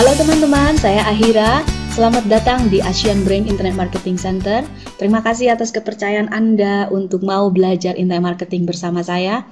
Halo teman-teman, saya Ahira. Selamat datang di Asian Brain Internet Marketing Center. Terima kasih atas kepercayaan Anda untuk mau belajar internet marketing bersama saya.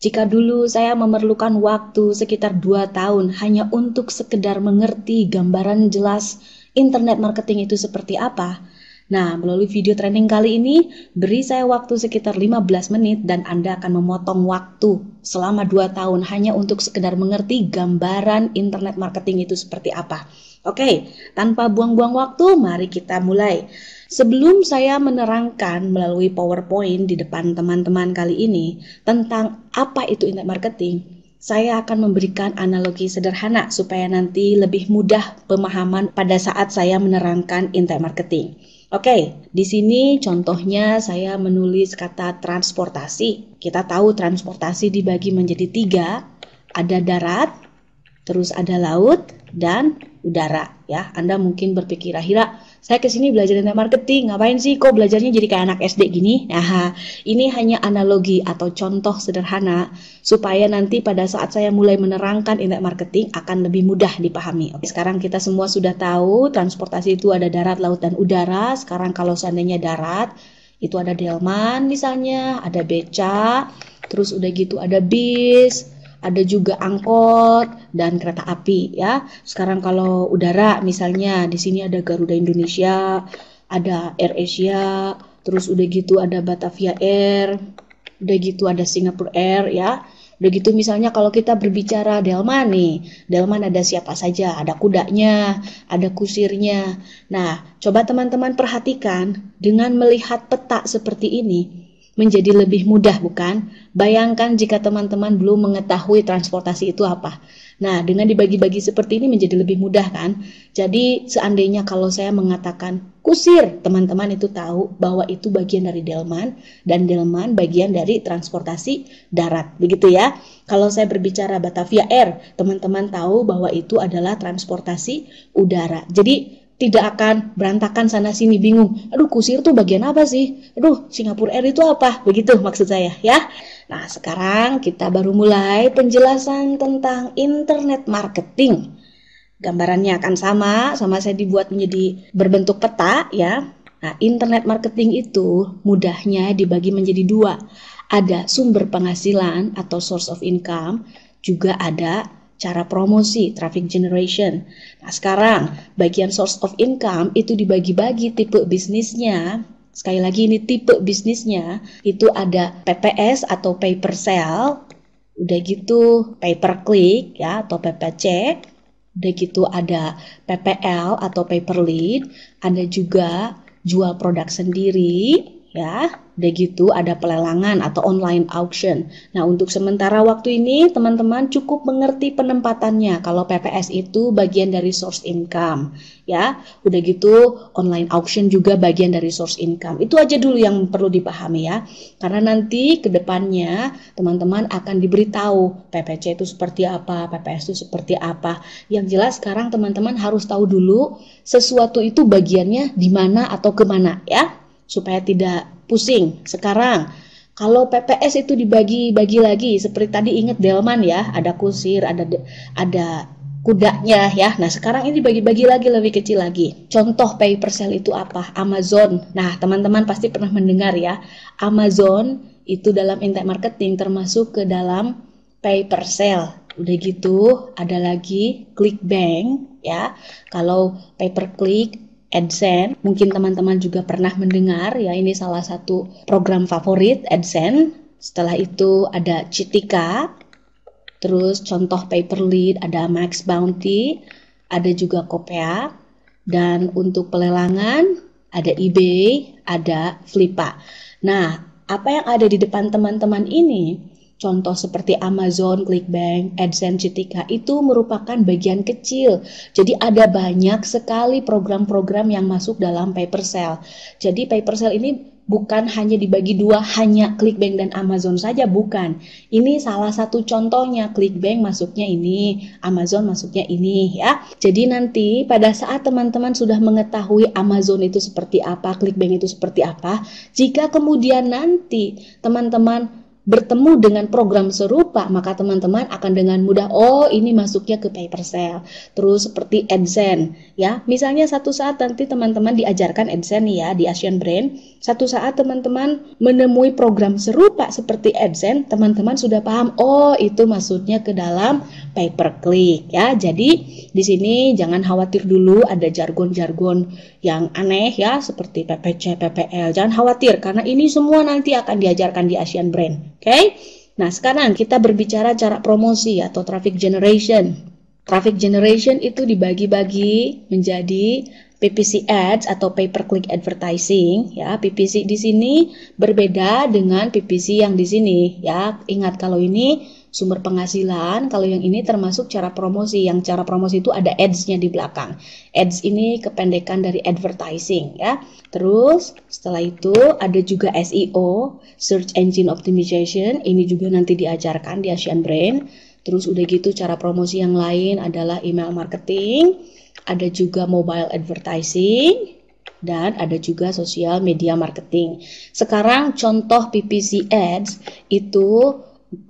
Jika dulu saya memerlukan waktu sekitar 2 tahun hanya untuk sekedar mengerti gambaran jelas internet marketing itu seperti apa. Nah, melalui video training kali ini, beri saya waktu sekitar 15 menit dan Anda akan memotong waktu selama 2 tahun hanya untuk sekedar mengerti gambaran internet marketing itu seperti apa. Oke, tanpa buang-buang waktu, mari kita mulai. Sebelum saya menerangkan melalui PowerPoint di depan teman-teman kali ini tentang apa itu internet marketing, saya akan memberikan analogi sederhana supaya nanti lebih mudah pemahaman pada saat saya menerangkan internet marketing. Oke, di sini contohnya saya menulis kata transportasi. Kita tahu transportasi dibagi menjadi 3, ada darat, terus ada laut, dan udara. Ya, Anda mungkin berpikir, Ahira, saya kesini belajar internet marketing, ngapain sih kok belajarnya jadi kayak anak SD gini? Nah, ini hanya analogi atau contoh sederhana supaya nanti pada saat saya mulai menerangkan internet marketing akan lebih mudah dipahami. Oke, sekarang kita semua sudah tahu transportasi itu ada darat, laut, dan udara. Sekarang kalau seandainya darat, itu ada delman misalnya, ada beca, terus udah gitu ada bis, ada juga angkot dan kereta api ya. Sekarang kalau udara misalnya di sini ada Garuda Indonesia, ada AirAsia, terus udah gitu ada Batavia Air, udah gitu ada Singapore Air ya. Udah gitu misalnya kalau kita berbicara delman nih, delman ada siapa saja, ada kudanya, ada kusirnya. Nah, coba teman-teman perhatikan dengan melihat peta seperti ini menjadi lebih mudah bukan? Bayangkan jika teman-teman belum mengetahui transportasi itu apa. Nah, dengan dibagi-bagi seperti ini menjadi lebih mudah kan? Jadi seandainya kalau saya mengatakan kusir, teman-teman itu tahu bahwa itu bagian dari delman dan delman bagian dari transportasi darat. Begitu ya. Kalau saya berbicara Batavia Air, teman-teman tahu bahwa itu adalah transportasi udara. Jadi tidak akan berantakan sana sini bingung. Aduh, kusir tuh bagian apa sih? Aduh, Singapore Air itu apa? Begitu maksud saya ya. Nah, sekarang kita baru mulai penjelasan tentang internet marketing. Gambarannya akan sama saya dibuat menjadi berbentuk peta ya. Nah, internet marketing itu mudahnya dibagi menjadi 2. Ada sumber penghasilan atau source of income, juga ada cara promosi, traffic generation. Nah, sekarang bagian source of income itu dibagi-bagi tipe bisnisnya. Sekali lagi ini tipe bisnisnya itu ada PPS atau pay per sale, udah gitu pay per click ya atau PPC, udah gitu ada PPL atau pay per lead, ada juga jual produk sendiri ya. Udah gitu ada pelelangan atau online auction. Nah, untuk sementara waktu ini teman-teman cukup mengerti penempatannya. Kalau PPS itu bagian dari source income ya. Udah gitu online auction juga bagian dari source income. Itu aja dulu yang perlu dipahami ya. Karena nanti ke depannya teman-teman akan diberitahu PPC itu seperti apa, PPS itu seperti apa. Yang jelas sekarang teman-teman harus tahu dulu sesuatu itu bagiannya di mana atau kemana ya, supaya tidak pusing. Sekarang kalau PPS itu dibagi-bagi lagi seperti tadi, ingat delman ya, ada kusir, ada kudanya ya. Nah, sekarang ini dibagi-bagi lagi lebih kecil lagi. Contoh pay per sale itu apa? Amazon. Nah, teman-teman pasti pernah mendengar ya, Amazon itu dalam internet marketing termasuk ke dalam pay per sale. Udah gitu ada lagi ClickBank ya. Kalau pay per click, AdSense, mungkin teman-teman juga pernah mendengar ya, ini salah satu program favorit AdSense. Setelah itu ada Citika, terus contoh pay per lead ada Max Bounty, ada juga Kopea, dan untuk pelelangan ada eBay, ada Flippa. Nah, apa yang ada di depan teman-teman ini, contoh seperti Amazon, ClickBank, AdSense, Citika itu merupakan bagian kecil. Jadi ada banyak sekali program-program yang masuk dalam pay per sale. Jadi pay per sale ini bukan hanya dibagi 2, hanya ClickBank dan Amazon saja, bukan. Ini salah satu contohnya, ClickBank masuknya ini, Amazon masuknya ini ya. Jadi nanti pada saat teman-teman sudah mengetahui Amazon itu seperti apa, ClickBank itu seperti apa, jika kemudian nanti teman-teman bertemu dengan program serupa, maka teman-teman akan dengan mudah, oh ini masuknya ke pay per sale. Terus seperti AdSense ya. Misalnya satu saat nanti teman-teman diajarkan AdSense ya di Asian Brain. Satu saat teman-teman menemui program serupa seperti AdSense, teman-teman sudah paham, oh itu masuknya ke dalam pay per click ya. Jadi di sini jangan khawatir dulu ada jargon-jargon yang aneh ya seperti PPC, PPL. Jangan khawatir karena ini semua nanti akan diajarkan di Asian Brain. Oke? Nah, sekarang kita berbicara cara promosi atau traffic generation. Traffic generation itu dibagi-bagi menjadi PPC ads atau pay per click advertising ya. PPC di sini berbeda dengan PPC yang di sini ya. Ingat kalau ini sumber penghasilan, kalau yang ini termasuk cara promosi. Yang cara promosi itu ada ads-nya di belakang. Ads ini kependekan dari advertising ya. Terus setelah itu ada juga SEO, Search Engine Optimization. Ini juga nanti diajarkan di Asian Brain. Terus udah gitu cara promosi yang lain adalah email marketing, ada juga mobile advertising, dan ada juga social media marketing. Sekarang contoh PPC ads itu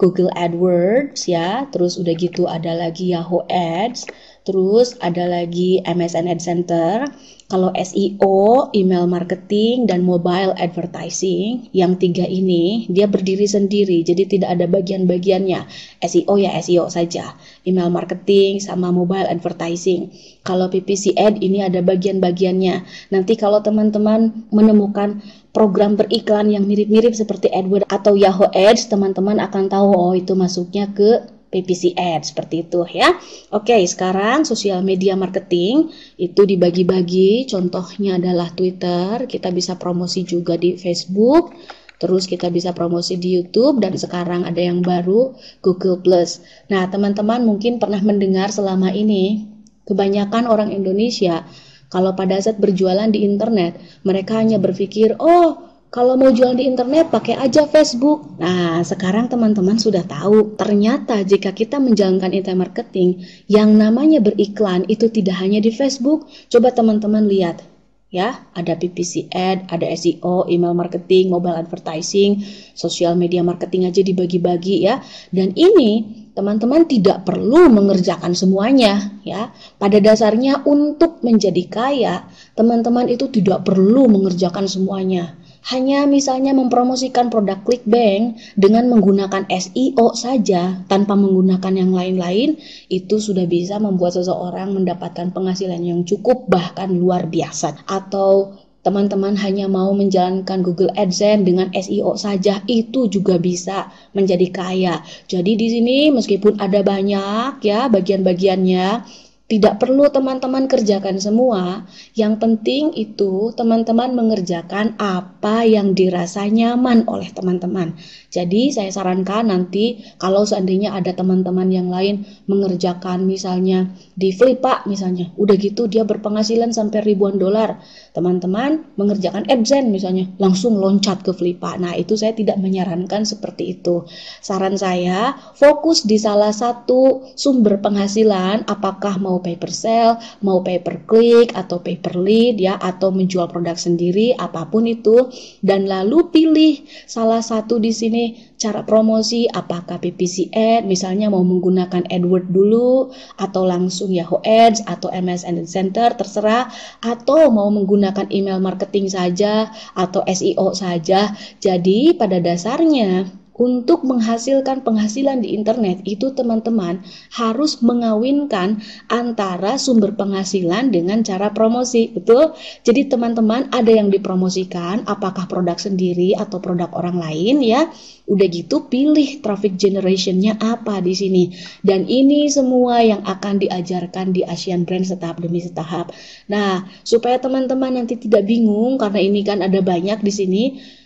Google AdWords ya, terus udah gitu ada lagi Yahoo Ads, terus ada lagi MSN Ad Center. Kalau SEO, email marketing, dan mobile advertising, yang tiga ini dia berdiri sendiri, jadi tidak ada bagian-bagiannya. SEO ya SEO saja, email marketing sama mobile advertising. Kalau PPC ad ini ada bagian-bagiannya. Nanti kalau teman-teman menemukan program beriklan yang mirip-mirip seperti AdWords atau Yahoo Ads, teman-teman akan tahu oh itu masuknya ke PPC ad seperti itu ya. Oke, sekarang sosial media marketing itu dibagi-bagi. Contohnya adalah Twitter, kita bisa promosi juga di Facebook, terus kita bisa promosi di YouTube, dan sekarang ada yang baru Google Plus. Nah, teman-teman mungkin pernah mendengar selama ini kebanyakan orang Indonesia kalau pada saat berjualan di internet, mereka hanya berpikir, oh kalau mau jual di internet pakai aja Facebook. Nah, sekarang teman-teman sudah tahu, ternyata jika kita menjalankan internet marketing, yang namanya beriklan itu tidak hanya di Facebook. Coba teman-teman lihat, ya, ada PPC ad, ada SEO, email marketing, mobile advertising, social media marketing aja dibagi-bagi ya. Dan ini teman-teman tidak perlu mengerjakan semuanya ya. Pada dasarnya untuk menjadi kaya, teman-teman itu tidak perlu mengerjakan semuanya. Hanya misalnya mempromosikan produk ClickBank dengan menggunakan SEO saja tanpa menggunakan yang lain-lain, itu sudah bisa membuat seseorang mendapatkan penghasilan yang cukup bahkan luar biasa. Atau teman-teman hanya mau menjalankan Google AdSense dengan SEO saja, itu juga bisa menjadi kaya. Jadi di sini meskipun ada banyak ya bagian-bagiannya, tidak perlu teman-teman kerjakan semua. Yang penting itu teman-teman mengerjakan apa yang dirasa nyaman oleh teman-teman. Jadi saya sarankan nanti kalau seandainya ada teman-teman yang lain mengerjakan misalnya di Flippa misalnya, udah gitu dia berpenghasilan sampai ribuan dolar. Teman-teman mengerjakan AdSense misalnya, langsung loncat ke Flippa. Nah, itu saya tidak menyarankan seperti itu. Saran saya, fokus di salah satu sumber penghasilan, apakah mau pay per sale, mau pay per click, atau pay per lead ya, atau menjual produk sendiri, apapun itu. Dan lalu pilih salah satu di sini cara promosi, apakah PPC ad, misalnya mau menggunakan AdWords dulu, atau langsung Yahoo Ads, atau MSN Ad Center, terserah, atau mau menggunakan email marketing saja, atau SEO saja. Jadi pada dasarnya, untuk menghasilkan penghasilan di internet itu teman-teman harus mengawinkan antara sumber penghasilan dengan cara promosi, betul? Jadi teman-teman ada yang dipromosikan, apakah produk sendiri atau produk orang lain ya. Udah gitu pilih traffic generationnya apa di sini. Dan ini semua yang akan diajarkan di Asian Brain setahap demi setahap. Nah, supaya teman-teman nanti tidak bingung karena ini kan ada banyak di sini.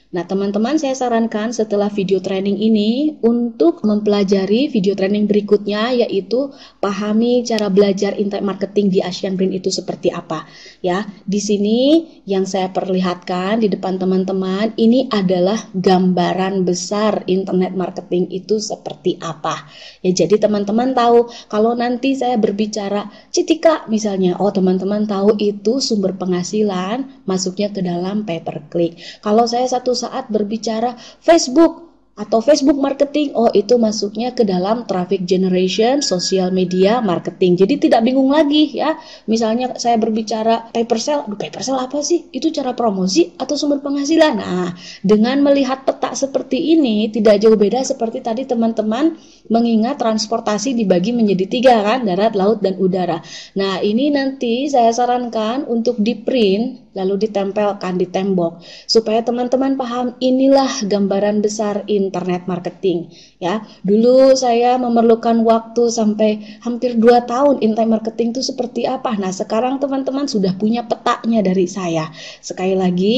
Nah, teman-teman saya sarankan setelah video training ini untuk mempelajari video training berikutnya, yaitu pahami cara belajar internet marketing di Asian Brain itu seperti apa. Ya, di sini yang saya perlihatkan di depan teman-teman ini adalah gambaran besar internet marketing itu seperti apa. Ya, jadi teman-teman tahu kalau nanti saya berbicara Citika misalnya, oh teman-teman tahu itu sumber penghasilan masuknya ke dalam pay per click. Kalau saya satu saat berbicara Facebook, Atau Facebook marketing, oh itu masuknya ke dalam traffic generation, social media marketing. Jadi tidak bingung lagi ya. Misalnya saya berbicara paper sale, aduh paper sale apa sih? Itu cara promosi atau sumber penghasilan? Nah, dengan melihat peta seperti ini, tidak jauh beda seperti tadi teman-teman mengingat transportasi dibagi menjadi 3 kan, darat, laut, dan udara. Nah, ini nanti saya sarankan untuk di print lalu ditempelkan di tembok supaya teman-teman paham inilah gambaran besar internet marketing ya. Dulu saya memerlukan waktu sampai hampir 2 tahun internet marketing itu seperti apa. Nah, sekarang teman-teman sudah punya petanya dari saya. Sekali lagi,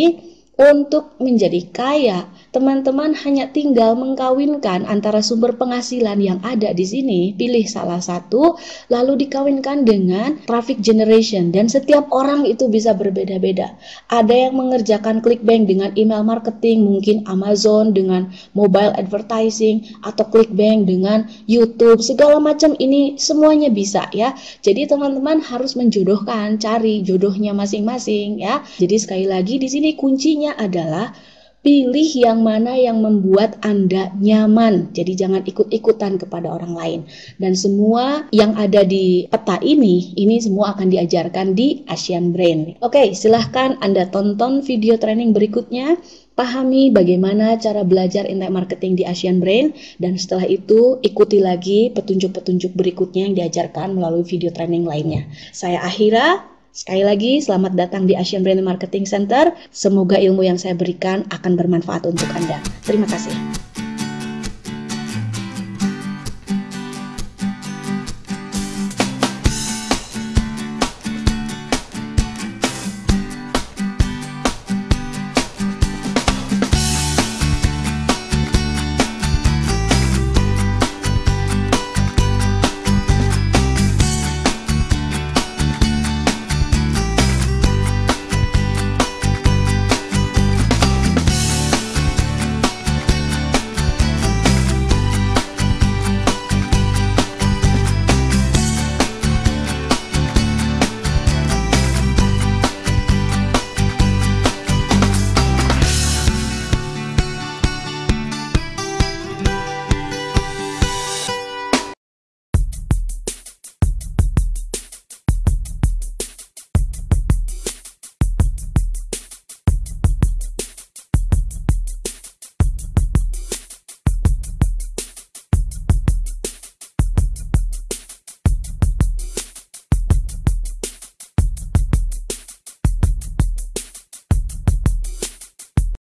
untuk menjadi kaya, teman-teman hanya tinggal mengkawinkan antara sumber penghasilan yang ada di sini, pilih salah satu, lalu dikawinkan dengan traffic generation. Dan setiap orang itu bisa berbeda-beda. Ada yang mengerjakan clickbank dengan email marketing, mungkin Amazon dengan mobile advertising, atau clickbank dengan YouTube, segala macam ini semuanya bisa ya. Jadi teman-teman harus menjodohkan, cari jodohnya masing-masing ya. Jadi sekali lagi di sini kuncinya adalah pilih yang mana yang membuat Anda nyaman. Jadi jangan ikut-ikutan kepada orang lain. Dan semua yang ada di peta ini semua akan diajarkan di Asian Brain. Oke, silahkan Anda tonton video training berikutnya. Pahami bagaimana cara belajar internet marketing di Asian Brain. Dan setelah itu ikuti lagi petunjuk-petunjuk berikutnya yang diajarkan melalui video training lainnya. Saya Ahira. Sekali lagi, selamat datang di Asian Brain Marketing Center. Semoga ilmu yang saya berikan akan bermanfaat untuk Anda. Terima kasih.